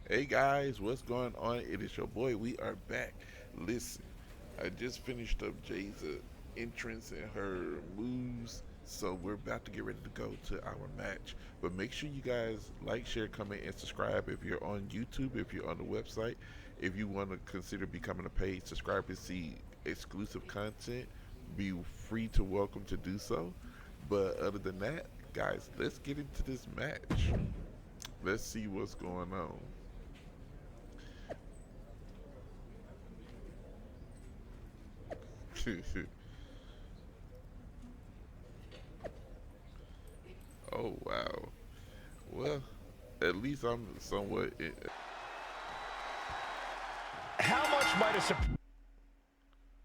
Hey guys, what's going on? It is your boy. We are back. Listen, I just finished up Jay's entrance and her moves, so we're about to get ready to go to our match. But make sure you guys like, share, comment, and subscribe if you're on YouTube, if you're on the website. If you want to consider becoming a paid subscriber to see exclusive content, be free to welcome to do so. But other than that, guys, let's get into this match. Let's see what's going on. Oh wow. Well, at least I'm somewhat. How much might a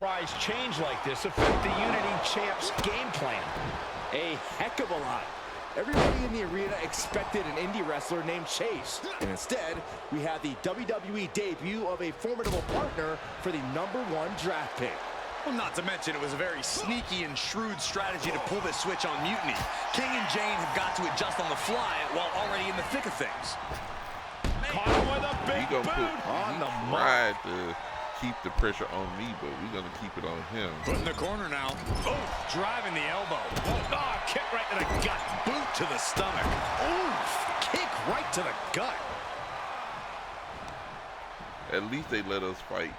surprise change like this affect the Unity Champs game plan? A heck of a lot. Everybody in the arena expected an indie wrestler named Chase. And instead, we had the WWE debut of a formidable partner for the #1 draft pick. Well, not to mention it was a very sneaky and shrewd strategy to pull this switch on Mutiny. King and Jane have got to adjust on the fly while already in the thick of things. Caught him with a big boot On the tried to keep the pressure on me, but we're gonna keep it on him. Put in the corner now. Oh, driving the elbow. Oh, kick right to the gut. Boot to the stomach. Oof, kick right to the gut. At least they let us fight.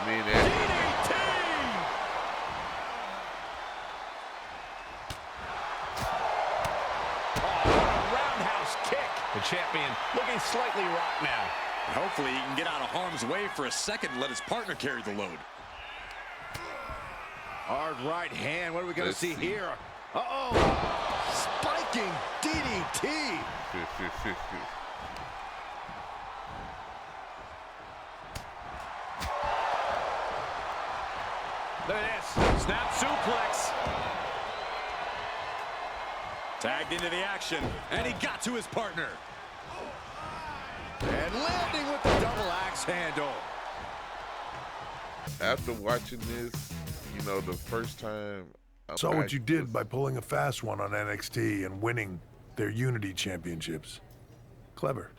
Me and DDT! Roundhouse kick. The champion looking slightly rocked now. Hopefully he can get out of harm's way for a second and let his partner carry the load. Hard right hand. What are we going to see here? Uh-oh. Spiking DDT. Look at this. Snap suplex. Tagged into the action, and he got to his partner. And landing with the double axe handle. After watching this, you know, the first time. Saw what you did by pulling a fast one on NXT and winning their Unity Championships. Clever.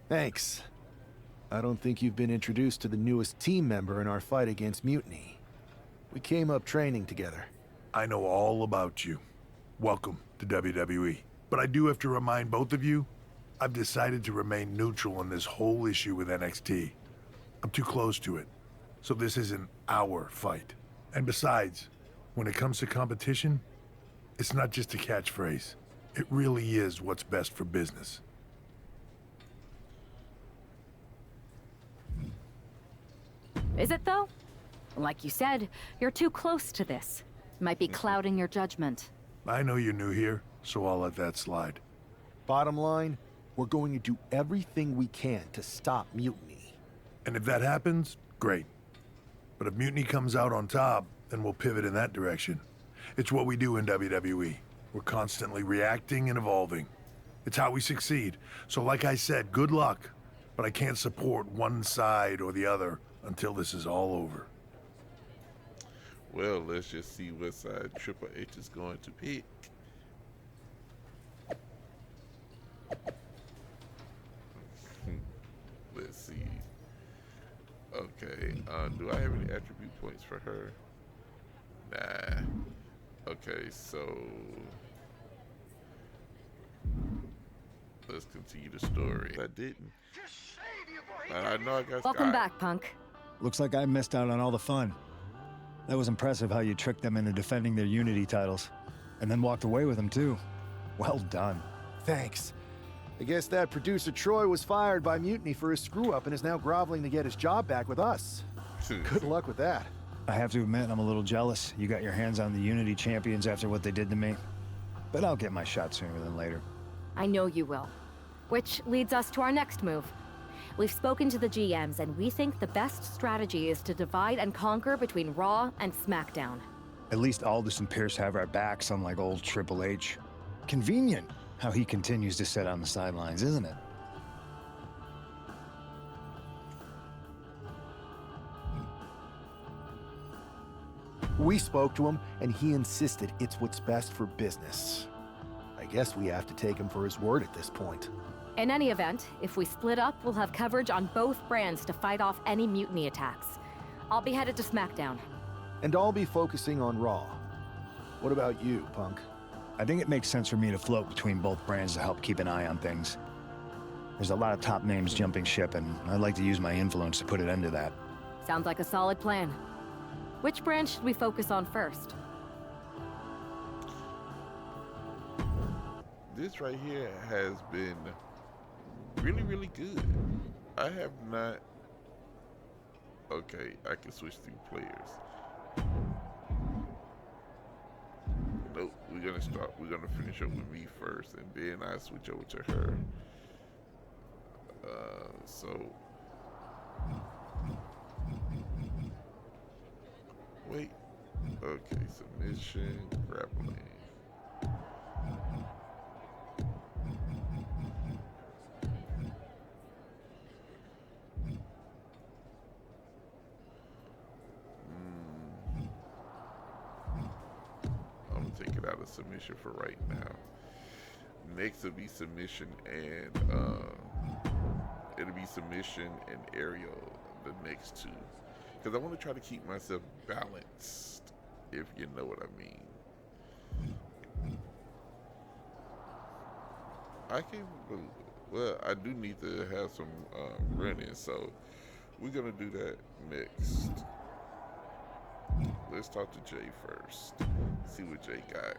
Thanks. I don't think you've been introduced to the newest team member in our fight against Mutiny. We came up training together. I know all about you. Welcome to WWE. But I do have to remind both of you, I've decided to remain neutral on this whole issue with NXT. I'm too close to it. So this isn't our fight. And besides, when it comes to competition, it's not just a catchphrase. It really is what's best for business. Is it though? Like you said, you're too close to this. Might be clouding your judgment. I know you're new here, so I'll let that slide. Bottom line, we're going to do everything we can to stop Mutiny. And if that happens, great. But if Mutiny comes out on top, then we'll pivot in that direction. It's what we do in WWE. We're constantly reacting and evolving. It's how we succeed. So like I said, good luck. But I can't support one side or the other until this is all over. Well, let's just see what side Triple H is going to pick. Let's see. Okay, do I have any attribute points for her? Nah. Okay, so let's continue the story. I didn't. I know I got Welcome back, Punk. Looks like I missed out on all the fun. That was impressive how you tricked them into defending their Unity titles. And then walked away with them, too. Well done. Thanks. I guess that producer Troy was fired by Mutiny for his screw-up and is now groveling to get his job back with us. Good luck with that. I have to admit, I'm a little jealous. You got your hands on the Unity champions after what they did to me. But I'll get my shot sooner than later. I know you will. Which leads us to our next move. We've spoken to the GMs, and we think the best strategy is to divide and conquer between Raw and SmackDown. At least Aldous and Pierce have our backs, unlike old Triple H. Convenient how he continues to sit on the sidelines, isn't it? We spoke to him, and he insisted it's what's best for business. I guess we have to take him for his word at this point. In any event, if we split up, we'll have coverage on both brands to fight off any mutiny attacks. I'll be headed to SmackDown. And I'll be focusing on Raw. What about you, Punk? I think it makes sense for me to float between both brands to help keep an eye on things. There's a lot of top names jumping ship, and I'd like to use my influence to put an end to that. Sounds like a solid plan. Which brand should we focus on first? This right here has been really, really good. I have not... Okay, I can switch through players. Nope, we're gonna finish up with me first, and then I switch over to her. Wait. Okay, submission, grappling. I'm gonna take it out of submission for right now. Next will be submission and it'll be submission and aerial the next two, because I want to try to keep myself balanced, if you know what I mean. Well, I do need to have some running, so we're gonna do that next. Let's talk to Jay first. See what Jay got.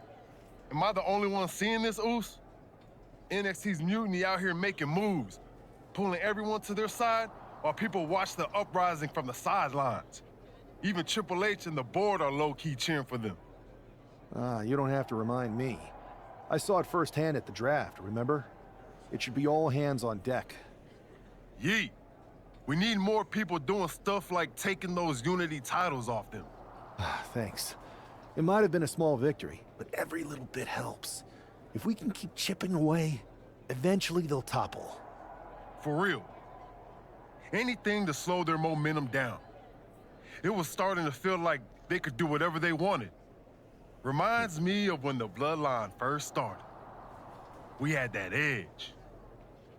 Am I the only one seeing this, Oos? NXT's mutiny out here making moves, pulling everyone to their side while people watch the uprising from the sidelines. Even Triple H and the board are low-key cheering for them. You don't have to remind me. I saw it firsthand at the draft, remember? It should be all hands on deck. Yeet. We need more people doing stuff like taking those Unity titles off them. Thanks. It might have been a small victory, but every little bit helps. If we can keep chipping away, eventually they'll topple. For real. Anything to slow their momentum down. It was starting to feel like they could do whatever they wanted. Reminds me of when the Bloodline first started. We had that edge.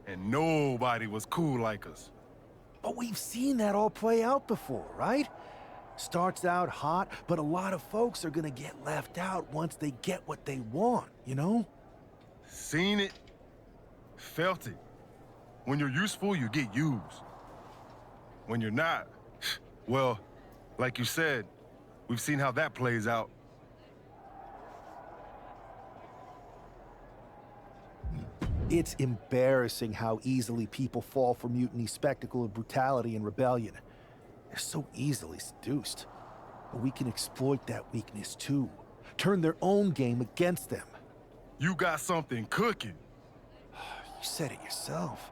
And nobody was cool like us. But we've seen that all play out before, right? Starts out hot, but a lot of folks are gonna get left out once they get what they want, you know? Seen it, felt it. When you're useful, you get used. When you're not, well, like you said, we've seen how that plays out. It's embarrassing how easily people fall for Mutiny's spectacle of brutality and rebellion. They're so easily seduced. But we can exploit that weakness too. Turn their own game against them. You got something cooking. You said it yourself.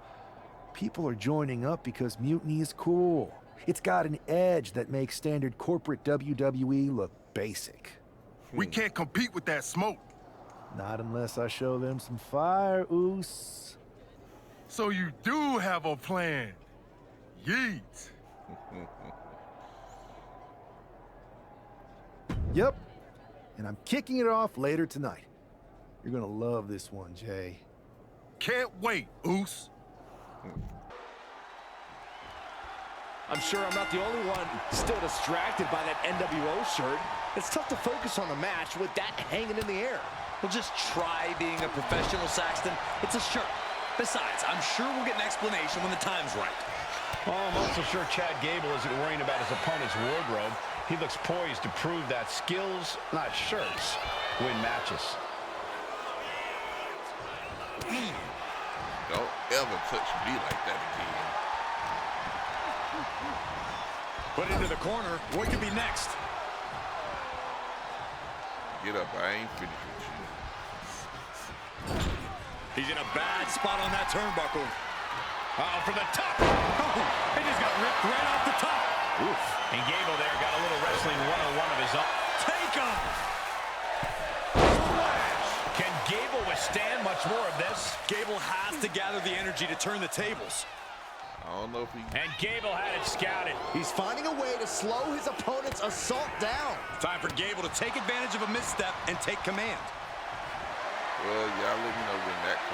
People are joining up because Mutiny is cool. It's got an edge that makes standard corporate WWE look basic. We can't compete with that smoke. Not unless I show them some fire, Oos. So you do have a plan. Yeet. Yep. And I'm kicking it off later tonight. You're gonna love this one, Jay. Can't wait, Oos. I'm sure I'm not the only one still distracted by that NWO shirt. It's tough to focus on the match with that hanging in the air. Well, just try being a professional, Saxton. It's a shirt. Besides, I'm sure we'll get an explanation when the time's right. Well, I'm also sure Chad Gable isn't worrying about his opponent's wardrobe. He looks poised to prove that skills, not shirts, win matches. Don't ever touch me like that again. Put into the corner. What could be next? Get up, I ain't finished with you. He's in a bad spot on that turnbuckle. From the top. Oh, he just got ripped right off the top. Oof. And Gable there got a little wrestling 101 of his own. Take him! Can Gable withstand much more of this? Gable has to gather the energy to turn the tables. I don't know if he... And Gable had it scouted. He's finding a way to slow his opponent's assault down. Time for Gable to take advantage of a misstep and take command. Well, y'all let me know when that